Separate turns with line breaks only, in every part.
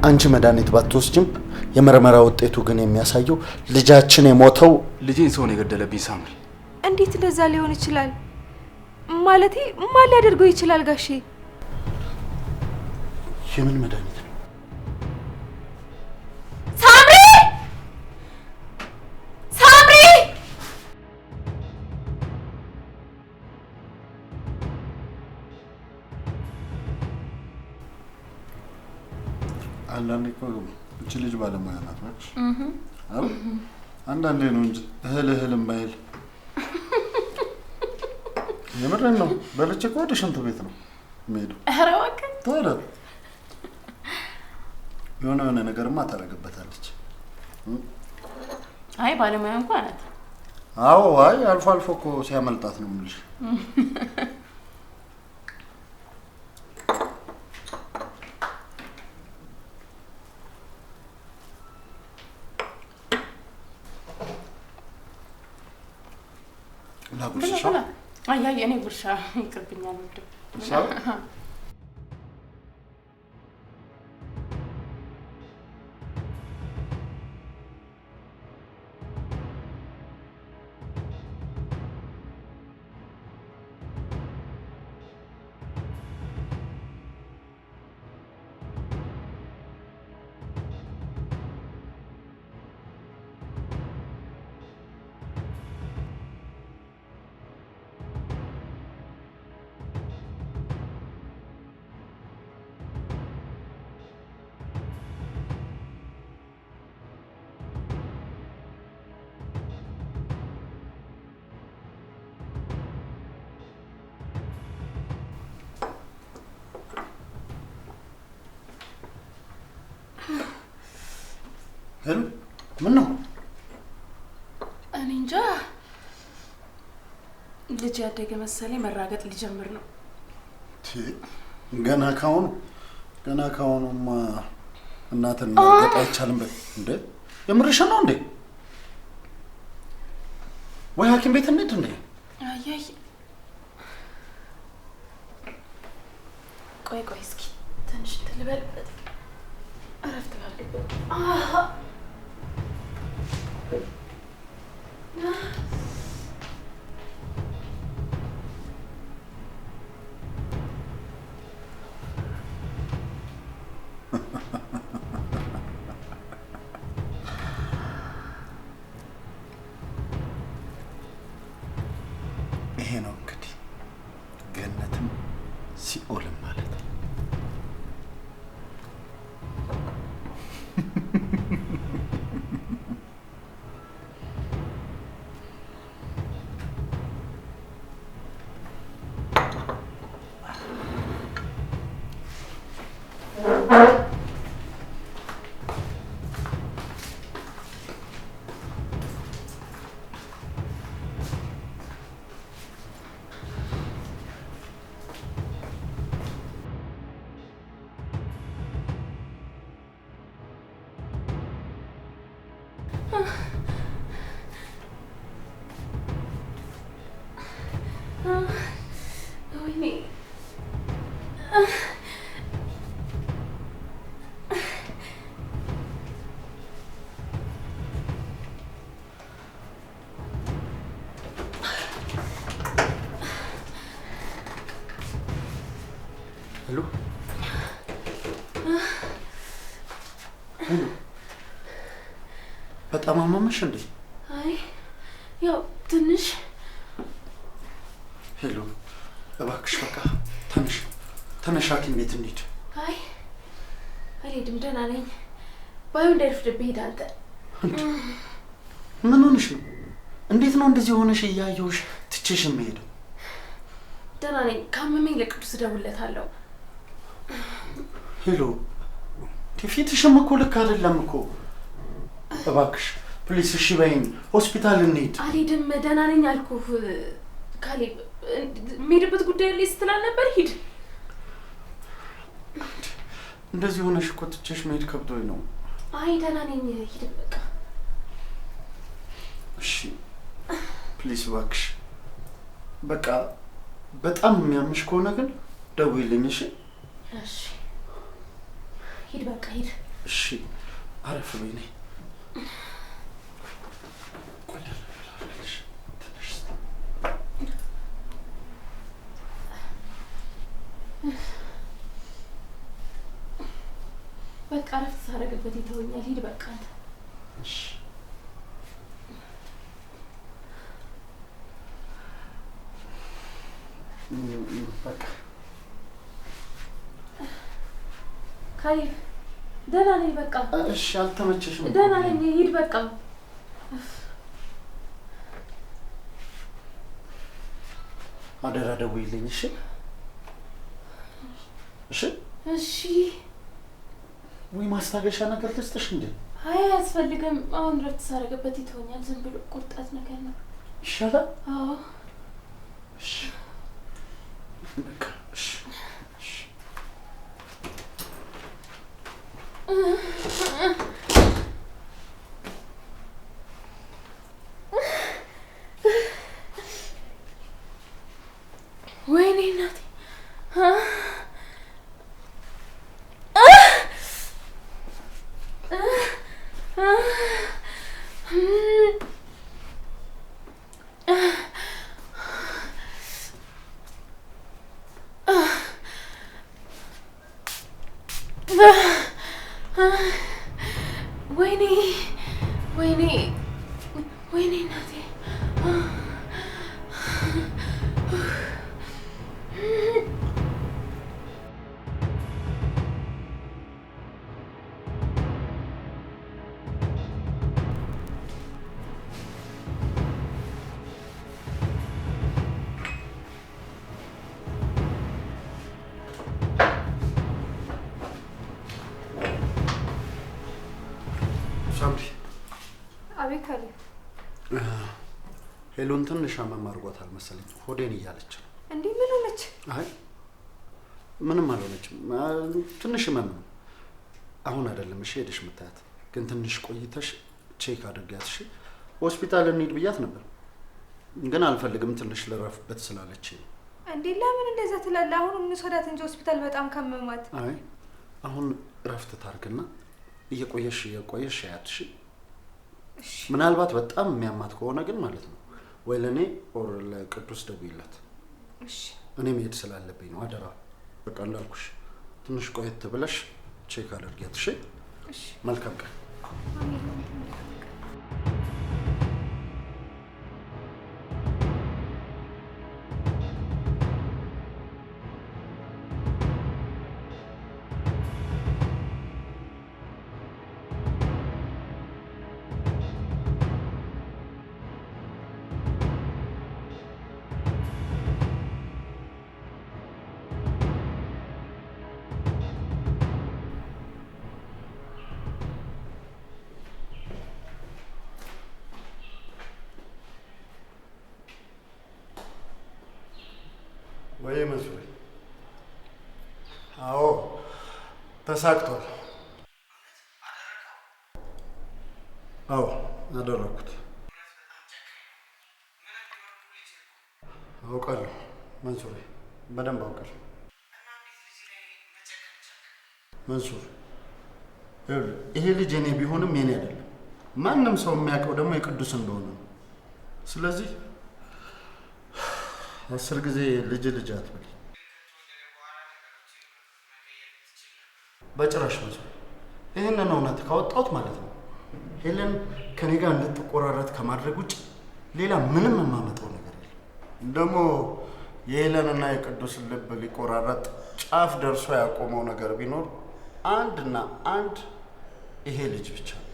አንቺ መድኃኒት ባትወስጂም የምርመራ ውጤቱ ግን የሚያሳየው ልጃችን የሞተው
ልጄን ሰው ነው የገደለብኝ ሳምሪ።
እንዴት እንደዛ ሊሆን ይችላል? ማለቴ ማን ሊያደርገው ይችላል ጋሼ?
የምን መድኃኒት ነው?
ሳምሪ! ሳምሪ!
አንዳንዴ እኮ እቺ ልጅ ባለሙያ ናት ማለት አዎ አንዳንዴ ነው እንጂ እህልም ባይል የምረን ነው በልቼ እኮ ወደ ሽንት ቤት ነው የምሄደው።
ኧረ እባክህ
ታዲያ የሆነ ነገርማ ታደርግበታለች።
አይ ባለሙያ እንኳን ናት።
አዎ አይ አልፎ አልፎ እኮ ሲያመልጣት ነው የምልሽ። ላጉርሻ
አይ እኔ ጉርሻ ይቅርብኛል ወደ
ሳው ሄሎ ምን ነው?
እኔ እንጃ ልጅ ያደገ መሰለኝ መራገጥ ሊጀምር ነው።
ገና ካሁኑማ እናትን ማገጥ አይቻልም በይ እንዴ? የምርሽን ነው እንዴ? ወይ ሐኪም ቤት እንሂድ እንዴ?
አይ ቆይ እስኪ ትንሽ ልበልበት። አረፍት ባለበት
ይሄ ነው እንግዲህ ገነትም ሲኦልም ማለት ነው። በጣም አመመሽ እንዴ?
አይ ያው ትንሽ።
ሄሎ እባክሽ በቃ ተነሽ ሐኪም ቤት እንሂድ።
አይ አልሄድም ደህና ነኝ። ባይሆን እንዳይረፍድብህ ሂድ አንተ።
ምን ሆነሽ ነው? እንዴት ነው እንደዚህ ሆነሽ እያየሁሽ ትቼሽ የምሄደው?
ደህና ነኝ። ካመመኝ ለቅዱስ እደውልለታለሁ።
ሄሎ ፊትሽም እኮ ልክ አይደለም እኮ። እባክሽ ፕሊስ እሺ በይኝ፣ ሆስፒታል እንሂድ።
አልሄድም ደህና ነኝ አልኩህ ካሌብ። የምሄድበት ጉዳይ ላይ ስትል ነበር። ሂድ።
እንደዚህ ሆነሽ እኮ ትቼሽ መሄድ ከብዶኝ ነው።
አይ ደህና ነኝ ሂድ በቃ።
እሺ ፕሊስ እባክሽ በቃ በጣም የሚያምሽ ከሆነ ግን ደውይልኝ እሺ?
እሺ ሂድ በቃ ሂድ።
እሺ አረፍ በይ ነይ።
በቃ እረፍት ሳደርግበት ይተወኛል። ሂድ በቃ አንተ።
እሺ በቃ
ካሌብ ደህና ነኝ በቃ።
እሺ አልተመቸሽም?
ደህና ነኝ ሂድ በቃ።
አደራ ደውይልኝ እሺ? እሺ
እሺ።
ወይ ማስታገሻ ነገር ልስጥሽ እንዴ?
አይ አያስፈልግም። አሁን እረፍት ሳደርግበት ይተወኛል። ዝም ብሎ ቁርጠት ነገር ነው።
ይሻላል?
አዎ
እሺ በቃ እሺ እሺ።
ወይኔ እናቴ ወይኔ ወይኔ ወይኔ እናቴ
ሳምሪ
አቤት ካሌብ።
ሄሎን ትንሽ አመም አድርጓታል መሰለኝ። ሆዴን እያለች ነው።
እንዴ ምን ሆነች?
አይ ምንም አልሆነችም። ትንሽ ህመም ነው። አሁን አይደለም እሺ ሄደሽ የምታያት፣ ግን ትንሽ ቆይተሽ ቼክ አድርጊያት እሺ። ሆስፒታል እንሂድ ብያት ነበር፣ ግን አልፈልግም ትንሽ ልረፍበት ስላለች።
እንዴ ለምን እንደዛ ትላለህ? አሁን እንውሰዳት እንጂ ሆስፒታል በጣም ካመማት።
አይ አሁን እረፍት ታርግና እየቆየሽ ያያት እሺ። ምናልባት በጣም የሚያማት ከሆነ ግን ማለት ነው ወይ ለኔ ኦር ለቅዱስ ደውይላት።
እሺ
እኔ መሄድ ስላለብኝ ነው። አደራ በቃ እንዳልኩሽ ትንሽ ቆየት ብለሽ ቼክ አድርጊያት እሺ።
እሺ
መልካም ቀን። ወይ መስሎኝ። አዎ ተሳክቷል። አዎ አደረኩት። አውቃለሁ መንሱር፣ በደንብ አውቃለሁ። መንሱር ይሄ ልጅ የኔ ቢሆንም የኔ አይደለም። ማንም ሰው የሚያውቀው ደግሞ የቅዱስ እንደሆነ ነው። ስለዚህ 10 ጊዜ ልጅ አትበል። በጭራሽ መስሎ ይህንን እውነት ካወጣሁት ማለት ነው ሄለን ከኔ ጋር እንድትቆራረጥ ከማድረግ ውጭ ሌላ ምንም የማመጣው ነገር የለም። ደግሞ የሄለንና የቅዱስን ልብ ሊቆራረጥ ጫፍ ደርሶ ያቆመው ነገር ቢኖር አንድና አንድ ይሄ ልጅ ብቻ ነው።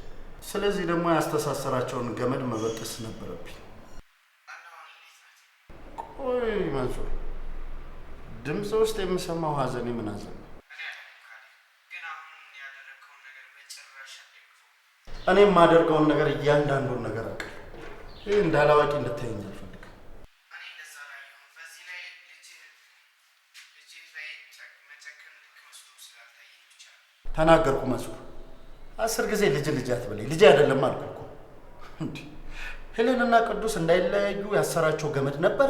ስለዚህ ደግሞ ያስተሳሰራቸውን ገመድ መበጠስ ነበረብኝ። ቆይ መንሱር፣ ድምፅ ውስጥ የምሰማው ሀዘን ምን ሀዘን ነው? እኔ የማደርገውን ነገር እያንዳንዱን ነገር አውቃለሁ። ይህ እንዳላዋቂ እንድታየኝ አልፈልግም። ተናገርኩ መንሱር። 10 ጊዜ ልጅ አትበለኝ። ልጅ አይደለም አልኩ እኮ። ሄለንና ቅዱስ እንዳይለያዩ ያሰራቸው ገመድ ነበረ።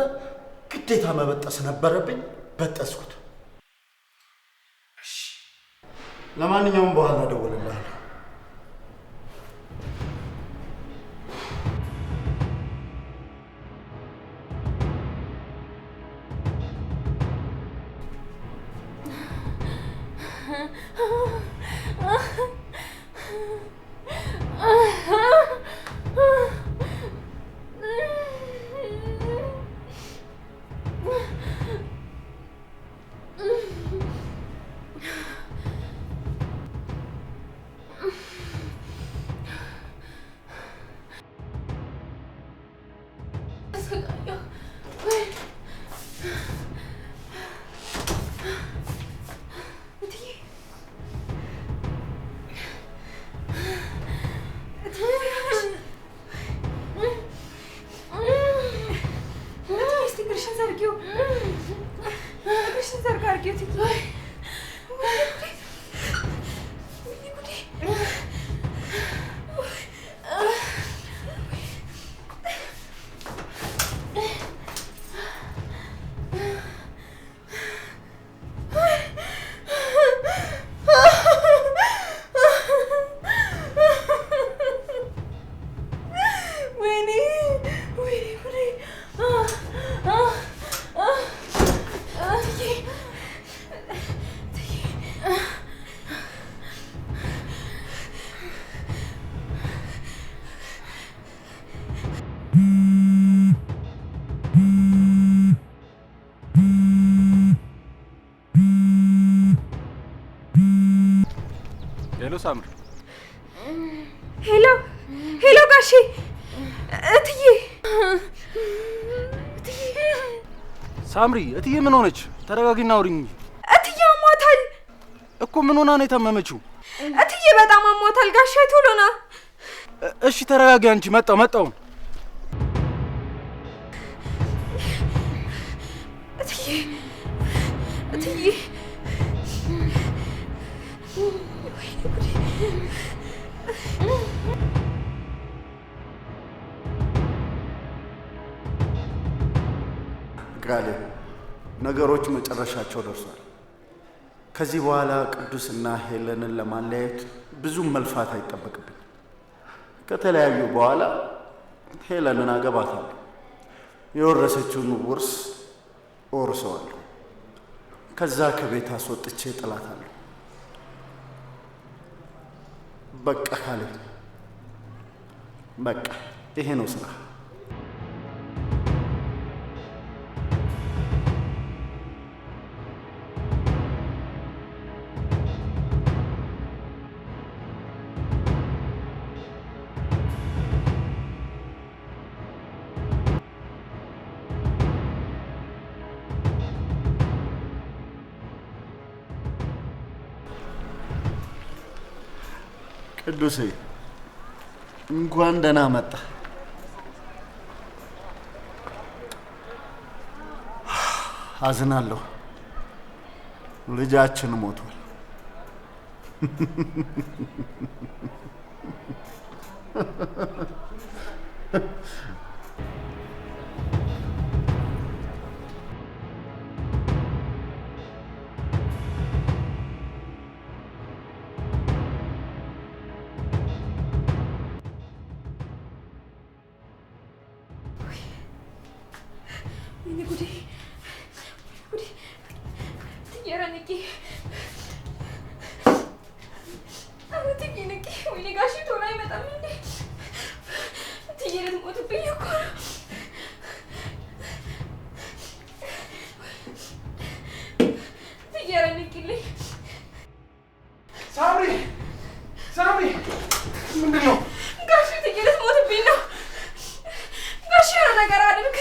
ግዴታ መበጠስ ነበረብኝ። በጠስኩት። ለማንኛውም በኋላ እደውልልሃለሁ።
ሄሎ ሳምሪ።
ሄሎ ሄሎ፣ ጋሼ እትዬ
ሳምሪ፣ እትዬ ምን ሆነች? ተረጋጊና አውሪኝ።
እትዬ አሟታል
እኮ። ምን ሆና ነው የታመመችው?
እትዬ በጣም አሟታል ጋሼ፣ ቶሎ ና።
እሺ ተረጋጊ አንቺ። መጣሁ።
እትዬ
ጋሌ፣ ነገሮች መጨረሻቸው ደርሷል። ከዚህ በኋላ ቅዱስና ሄለንን ለማለያየት ብዙም መልፋት አይጠበቅብኝ። ከተለያዩ በኋላ ሄለንን አገባታለሁ። የወረሰችውን ውርስ እወርሰዋለሁ። ከዛ ከቤት አስወጥቼ ጥላታለሁ። በቃ ካሌ፣ በቃ ይሄ ነው ስራ። ቅዱሴ እንኳን ደህና መጣ። አዝናለሁ፣ ልጃችን ሞቷል።
ሳምሪ፣ ምንድን ነው?
ጋሽ እትዬ ልትሞትብኝ ነው። ጋሽ የሆነ ነገር አድርግ።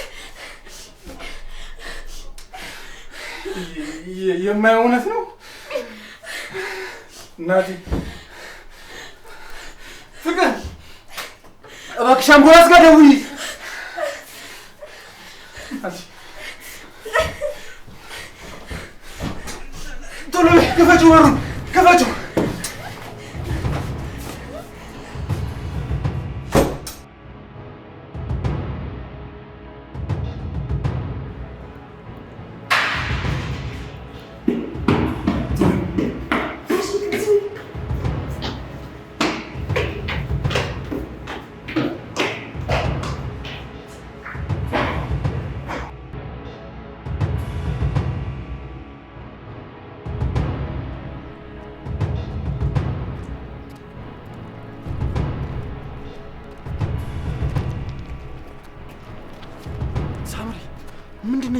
የማየው እውነት ነው እናቴ። ፍቅር፣ እባክሽ አምቡላንስ ጋር ደውዪ። ቶሎ በይ፣ ክፈችው፣ በሩን ክፈችው።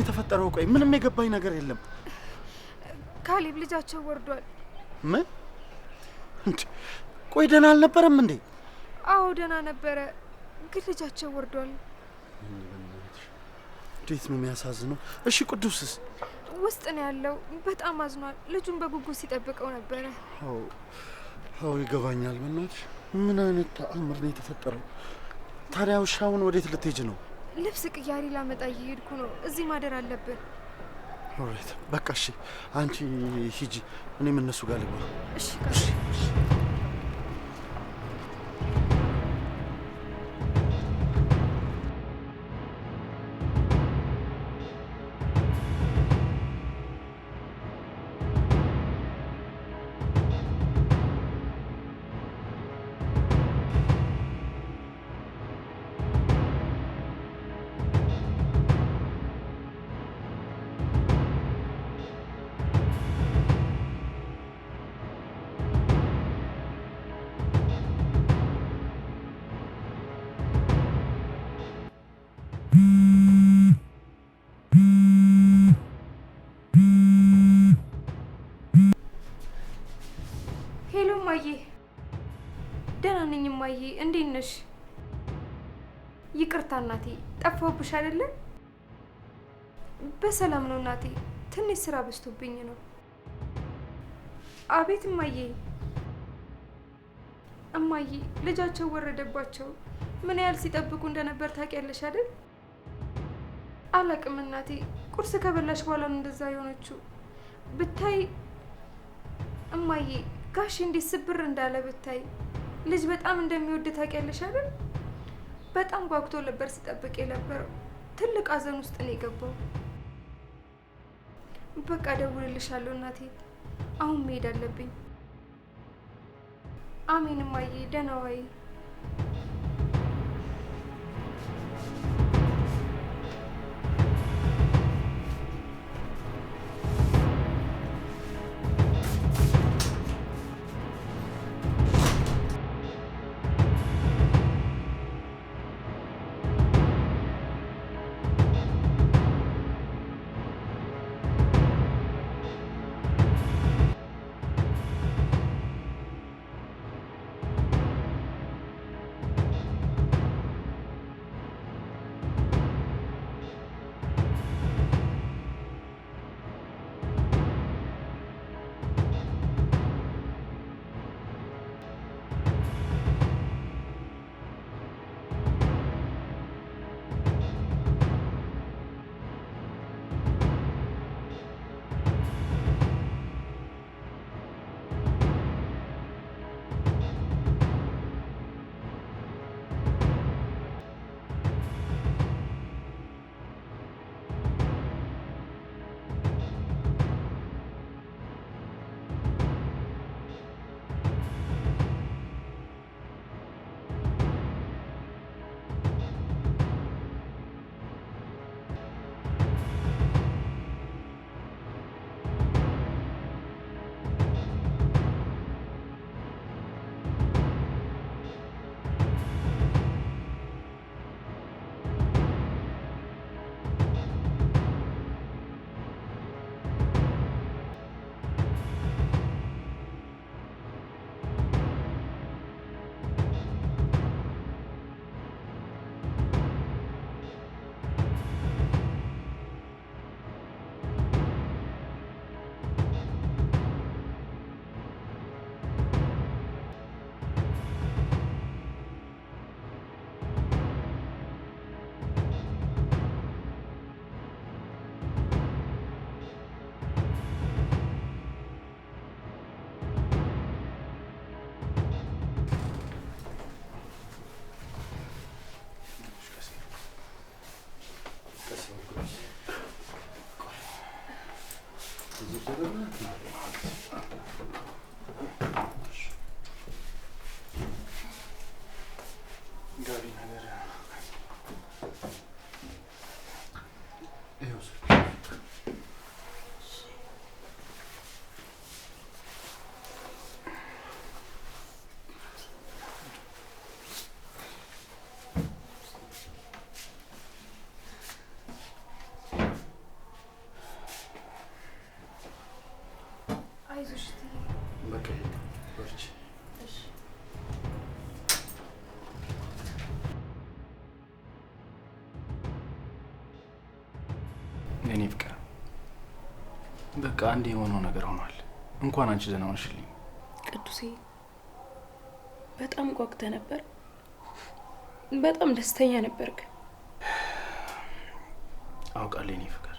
የተፈጠረው? ቆይ ምንም የገባኝ ነገር የለም።
ካሌብ ልጃቸው ወርዷል።
ምን? ቆይ ደህና አልነበረም እንዴ?
አዎ ደህና ነበረ፣ ግን ልጃቸው ወርዷል።
እንዴት ነው የሚያሳዝነው። እሺ ቅዱስስ?
ውስጥ ነው ያለው። በጣም አዝኗል። ልጁን በጉጉት ሲጠብቀው ነበረ።
አዎ ይገባኛል። በእናትሽ ምን አይነት ተአምር ነው የተፈጠረው? ታዲያ ውሻውን ወዴት ልትሄጂ ነው?
ልብስ ቅያሪ ላመጣ እየሄድኩ ነው። እዚህ ማደር አለብን።
ኦልራይት በቃ እሺ፣ አንቺ ሂጂ፣ እኔም እነሱ ጋር ልግባ።
እሺ። ደህና ነኝ እማዬ፣ እንዴት ነሽ? ይቅርታ እናቴ፣ ጠፋሁብሽ አይደለ? በሰላም ነው እናቴ፣ ትንሽ ስራ በዝቶብኝ ነው። አቤት እማዬ። እማዬ ልጃቸው ወረደባቸው። ምን ያህል ሲጠብቁ እንደነበር ታውቂያለሽ አይደል? አላቅም እናቴ፣ ቁርስ ከበላሽ በኋላ ነው እንደዛ የሆነችው። ብታይ እማዬ፣ ጋሽ እንዴት ስብር እንዳለ ብታይ። ልጅ በጣም እንደሚወድ ታውቂያለሽ አይደል? በጣም ጓጉቶ ነበር ሲጠብቅ የነበረው። ትልቅ ሐዘን ውስጥ ነው የገባው። በቃ እደውልልሻለሁ እናቴ፣ አሁን መሄድ አለብኝ። አሜን እማዬ፣ ደህና ዋይ። አይዞሽ እትዬ።
በቃ በርቺ።
እሺ
የኔ ፍቅር በቃ አንድ የሆነው ነገር ሆኗል። እንኳን አንቺ ደህና ሆንሽልኝ።
ቅዱሴ በጣም ጓጉተህ ነበር። በጣም ደስተኛ ነበርክ።
አውቃለሁ የኔ ፍቅር፣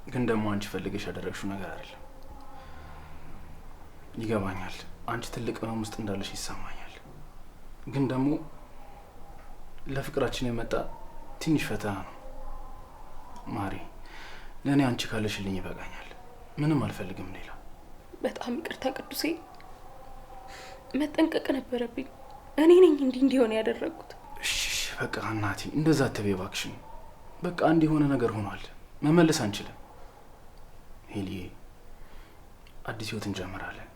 ግን ደግሞ አንቺ ፈልገሽ ያደረግሽው ነገር አይደለም። ይገባኛል፣ አንቺ ትልቅ ህመም ውስጥ እንዳለሽ ይሰማኛል። ግን ደግሞ ለፍቅራችን የመጣ ትንሽ ፈተና ነው ማሪ። ለእኔ አንቺ ካለሽልኝ ይበቃኛል። ምንም አልፈልግም ሌላ።
በጣም ይቅርታ ቅዱሴ፣ መጠንቀቅ ነበረብኝ። እኔ ነኝ እንዲሆን ያደረግኩት።
እሺ በቃ እናቴ እንደዛ አትበይ እባክሽን። በቃ አንድ የሆነ ነገር ሆኗል፣ መመለስ አንችልም። ሄሊዬ አዲስ ህይወት እንጀምራለን።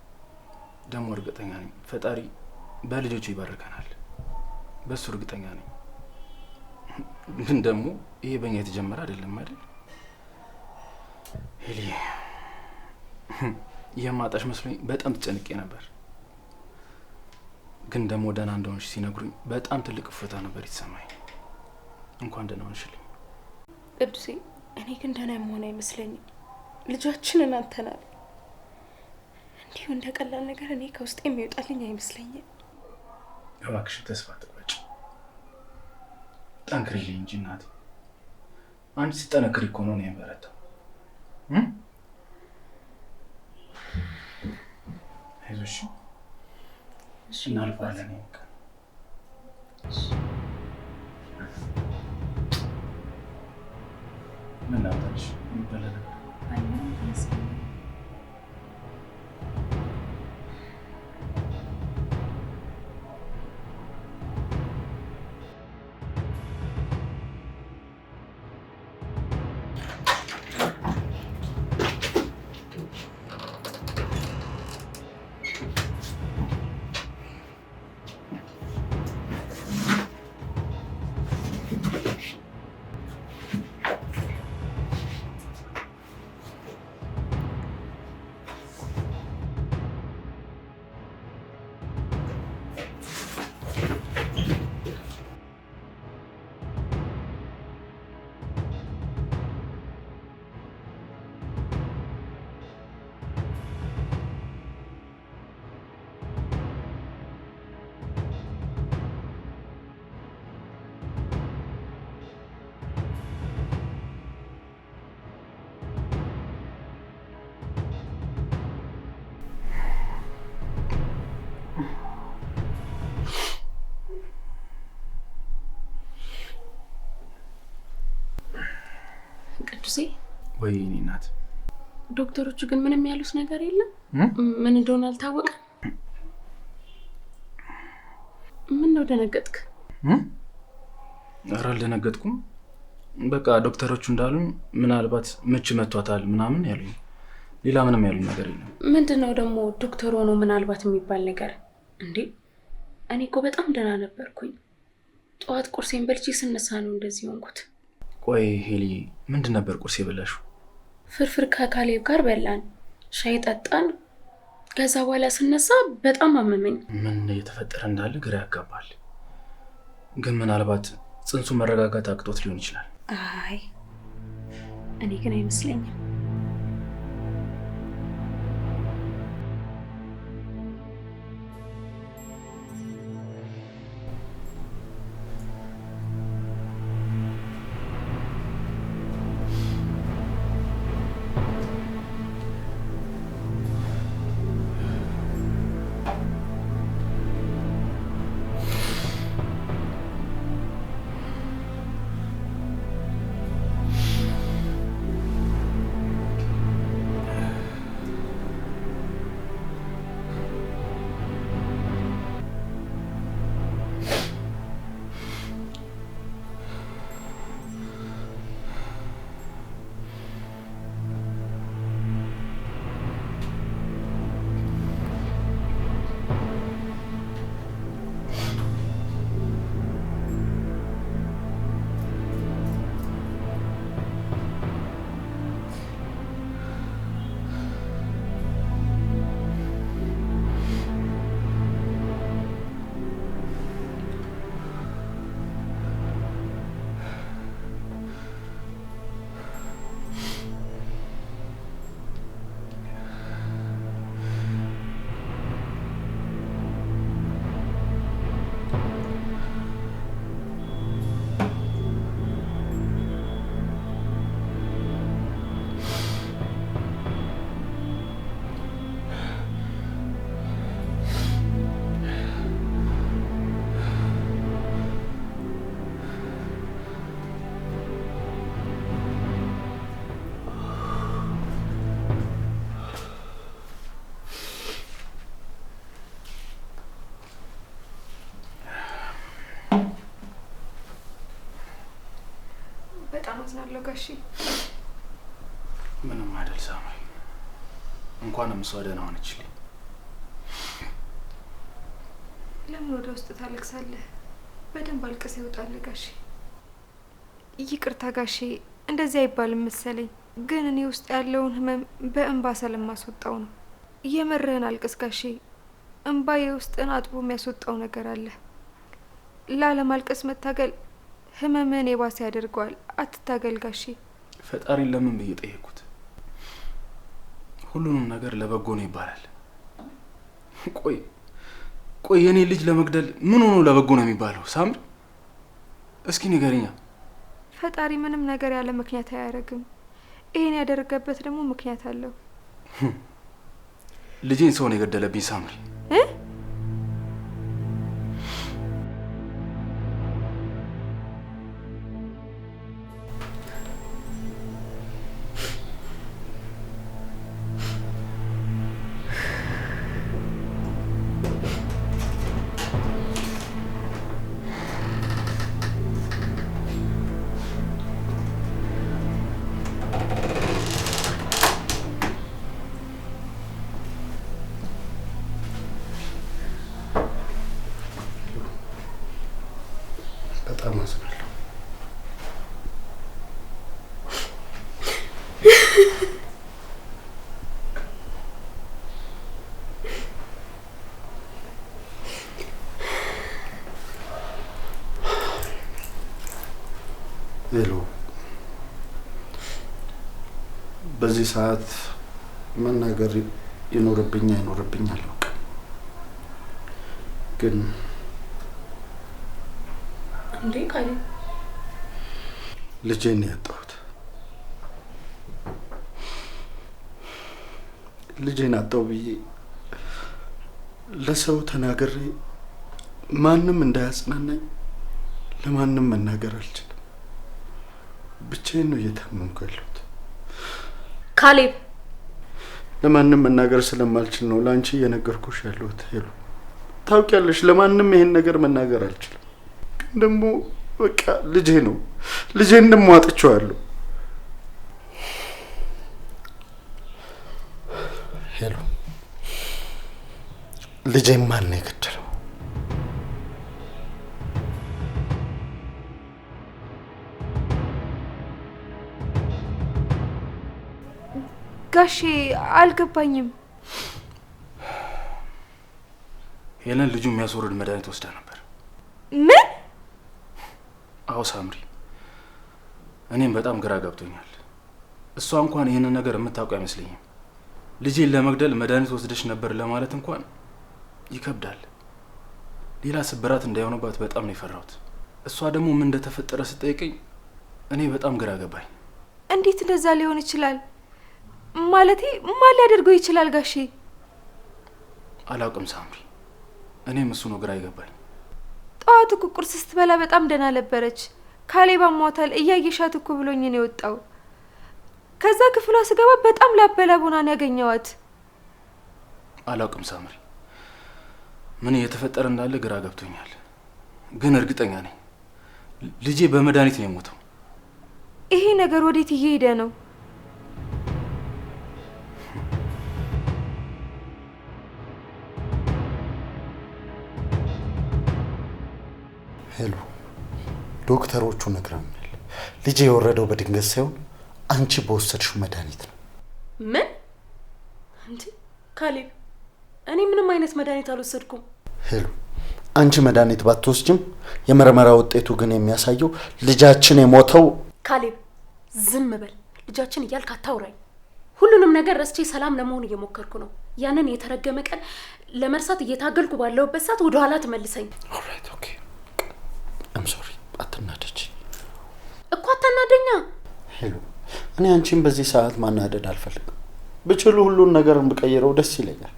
ደግሞ እርግጠኛ ነኝ ፈጣሪ በልጆቹ ይባርከናል። በሱ እርግጠኛ ነኝ። ግን ደግሞ ይሄ በእኛ የተጀመረ አይደለም አይደል? ሄሊዬ የማጣሽ መስሎኝ በጣም ተጨንቄ ነበር። ግን ደግሞ ደህና እንደሆንሽ ሲነግሩኝ በጣም ትልቅ እፎይታ ነበር የተሰማኝ። እንኳን ደህና ሆንሽልኝ
ቅዱሴ። እኔ ግን ደህና የመሆን አይመስለኝም። ልጃችንን አንተናል። እንዲሁ እንደ ቀላል ነገር እኔ ከውስጥ የሚወጣልኝ አይመስለኝም።
እባክሽ ተስፋ አትቁረጪ፣ ጠንክሪልኝ እንጂ እናቴ። አንቺ ስትጠነክሪ እኮ ነው የምበረታው። አይዞሽ እናልፋለን። ምን ላምጣልሽ? የሚበላ ነገር
ቅዱሴ።
ወይ እኔ እናት።
ዶክተሮቹ ግን ምንም ያሉት ነገር የለም? ምን እንደሆነ አልታወቀም? ምን ነው ደነገጥክ?
ኧረ አልደነገጥኩም። በቃ ዶክተሮቹ እንዳሉኝ ምናልባት ምች መቷታል ምናምን ያሉኝ፣ ሌላ ምንም ያሉኝ ነገር የለም።
ምንድነው ደግሞ ዶክተር ሆኖ ምናልባት የሚባል ነገር እንዴ? እኔ እኮ በጣም ደህና ነበርኩኝ። ጠዋት ቁርሴን በልቼ ስነሳ ነው እንደዚህ ሆንኩት።
ቆይ ሄሊ፣ ምንድን ነበር ቁርስ የበላሽው?
ፍርፍር ከካሌብ ጋር በላን፣ ሻይ ጠጣን። ከዛ በኋላ ስነሳ በጣም አመመኝ።
ምን እየተፈጠረ እንዳለ ግራ ያጋባል። ግን ምናልባት ጽንሱ መረጋጋት አቅቶት ሊሆን ይችላል።
አይ እኔ ግን አይመስለኝም።
በጣም አዝናለሁ ጋሼ።
ምንም አይደል ሳምሪ፣ እንኳንም እሷ ደህና ሆነችልኝ።
ለምን ወደ ውስጥ ታለቅሳለህ? በደንብ አልቅስ ይወጣል ጋሼ። ይቅርታ ጋሼ፣ እንደዚህ አይባልም መሰለኝ፣ ግን እኔ ውስጥ ያለውን ህመም በእንባ ስለማስወጣው ነው። የምርህን አልቅስ ጋሼ። እንባ የውስጥን አጥቦ የሚያስወጣው ነገር አለ። ላለማልቀስ መታገል ህመምህን የባሰ ያደርገዋል። አትታገል ጋሼ።
ፈጣሪን ለምን ብዬ ጠየቅኩት? ሁሉንም ነገር ለበጎ ነው ይባላል። ቆይ የኔ ልጅ ለመግደል ምን ሆኖ ለበጎ ነው የሚባለው? ሳምሪ እስኪ ንገሪኛ።
ፈጣሪ ምንም ነገር ያለ ምክንያት አያደርግም። ይሄን ያደረገበት ደግሞ ምክንያት አለው።
ልጄን ሰው ነው የገደለብኝ ሳምሪ።
በጣም አዝናለሁ። ሄሎ፣ በዚህ ሰዓት መናገር ይኖርብኝ አይኖርብኝ አላውቅም፣ ግን
እንዴ ካሌ፣
ልጄን ያጣሁት። ልጄን አጣሁ ብዬ ለሰው ተናግሬ ማንም እንዳያጽናናኝ ለማንም መናገር አልችልም። ብቻዬን ነው እየታመምኩ ያለሁት።
ካሌብ፣
ለማንም መናገር ስለማልችል ነው ለአንቺ እየነገርኩሽ ያለሁት። ሄሎ፣ ታውቂያለሽ፣ ለማንም ይሄን ነገር መናገር አልችልም። ግን ደግሞ በቃ ልጄ ነው። ልጄን ደግሞ አጥቼዋለሁ። ሄሎ፣ ልጄን ማን ነው የገደለው?
ጋሼ አልገባኝም።
ሄለን ልጁ የሚያስወርድ መድኃኒት ወስዳ ነበር።
ምን?
አዎ ሳምሪ፣ እኔም በጣም ግራ ገብቶኛል። እሷ እንኳን ይህንን ነገር የምታውቀው አይመስለኝም። ልጄን ለመግደል መድኃኒት ወስደሽ ነበር ለማለት እንኳን ይከብዳል። ሌላ ስብራት እንዳይሆንባት በጣም ነው የፈራሁት። እሷ ደግሞ ምን እንደተፈጠረ ስጠይቀኝ እኔ በጣም ግራ ገባኝ።
እንዴት እንደዛ ሊሆን ይችላል? ማለቴ ማን ሊያደርገው ይችላል ጋሼ?
አላውቅም ሳምሪ፣ እኔም እሱ ነው ግራ ይገባኝ።
ጠዋት እኮ ቁርስ ስትበላ በጣም ደህና ነበረች። ካሌብ አሟታል እያየሻት እኮ ብሎኝ ነው የወጣው። ከዛ ክፍሏ ስገባ በጣም ላበላ ቡና ነው ያገኘዋት።
አላውቅም ሳምሪ፣ ምን እየተፈጠረ እንዳለ ግራ ገብቶኛል። ግን እርግጠኛ ነኝ ልጄ በመድኃኒት ነው የሞተው።
ይሄ ነገር ወዴት እየሄደ ነው?
ሄሎ፣ ዶክተሮቹ ነግረውኛል። ልጄ የወረደው በድንገት ሳይሆን አንቺ በወሰድሽው መድኃኒት ነው።
ምን? እንዴ ካሌብ፣ እኔ ምንም አይነት መድኃኒት አልወሰድኩም።
ሄሎ፣ አንቺ መድኃኒት ባትወስጅም የምርመራ ውጤቱ ግን የሚያሳየው ልጃችን የሞተው።
ካሌብ ዝም በል። ልጃችን እያልክ አታውራኝ። ሁሉንም ነገር ረስቼ ሰላም ለመሆን እየሞከርኩ ነው። ያንን የተረገመ ቀን ለመርሳት እየታገልኩ ባለሁበት ሰዓት ወደ ኋላ ትመልሰኝ።
ኦልራይት ኦኬ፣ አም ሶሪ። አትናደጂ
እኮ። አታናደኛ።
ሄሎ፣ እኔ አንቺን በዚህ ሰዓት ማናደድ አልፈልግም። ብችሉ ሁሉን ነገር ብቀይረው ደስ ይለኛል።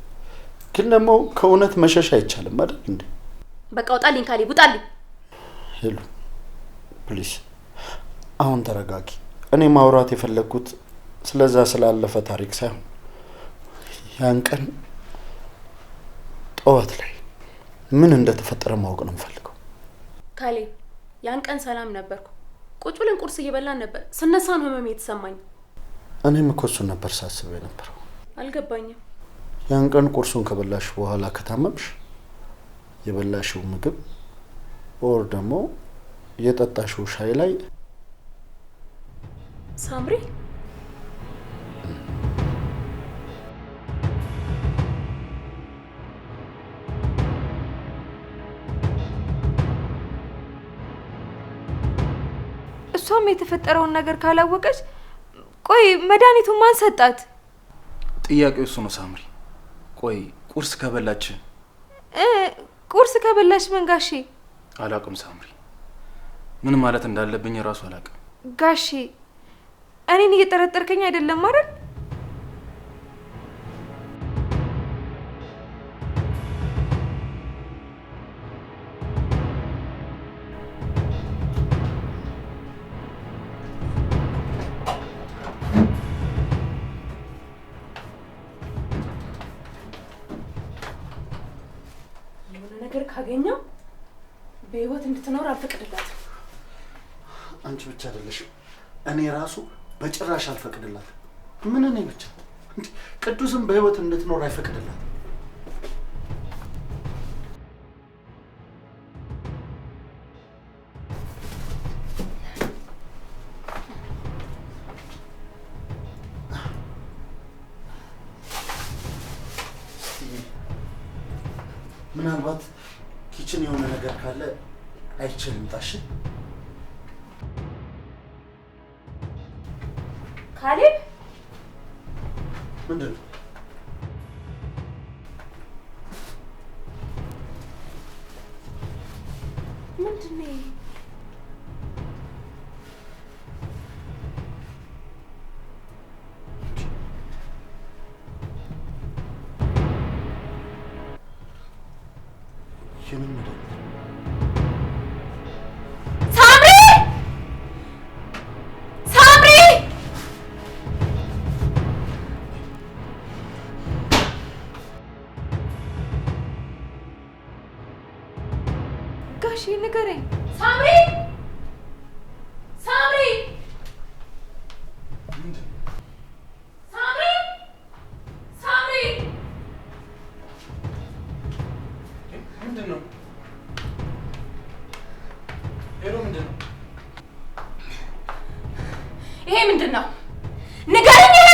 ግን ደግሞ ከእውነት መሸሽ አይቻልም አይደል እንዴ?
በቃ ውጣልኝ ካሌብ፣ ውጣልኝ።
ሄሎ ፕሊዝ፣ አሁን ተረጋጊ። እኔ ማውራት የፈለግኩት ስለዛ ስላለፈ ታሪክ ሳይሆን ያን ቀን ጠዋት ላይ ምን እንደተፈጠረ ማወቅ ነው የምፈልገው።
ካሌብ፣ ያን ቀን ሰላም ነበርኩ። ቁጭ ብለን ቁርስ እየበላን ነበር። ስነሳ ነው ህመም የተሰማኝ።
እኔም እኮ እሱን ነበር ሳስብ የነበረው።
አልገባኝም።
ያን ቀን ቁርሱን ከበላሽ በኋላ ከታመምሽ የበላሽው ምግብ ኦር ደግሞ የጠጣሽው ሻይ ላይ
ሳምሪ
እሷም የተፈጠረውን ነገር ካላወቀች ቆይ መድኃኒቱን ማን ሰጣት?
ጥያቄው እሱ ነው ሳምሪ። ቆይ ቁርስ ከበላች
ቁርስ ከበላሽ ምን ጋሼ?
አላውቅም ሳምሪ፣ ምን ማለት እንዳለብኝ እራሱ አላውቅም።
ጋሼ እኔን እየጠረጠርከኝ አይደለም አይደል?
ነገር ካገኘው በህይወት እንድትኖር አልፈቅድላትም።
አንቺ ብቻ አይደለሽም፣ እኔ ራሱ በጭራሽ አልፈቅድላትም። ምን እኔ ብቻ እንዴ? ቅዱስም በህይወት እንድትኖር አይፈቅድላትም። ምናልባት ኪችን የሆነ ነገር ካለ አይችልም። ታሽ
ካሌብ
ምንድን ነው?
ምንድን ነው?
የምን መድኃኒት?
ሳምሪ ሳምሪ!
ጋሼ ንገረኝ።
ሳምሪ ሳምሪ ሳምሪ ሳምሪ!
ምንድን ነው? ሄሎ ምንድን ነው?
ይሄ ምንድን ነው? ንገረኝ።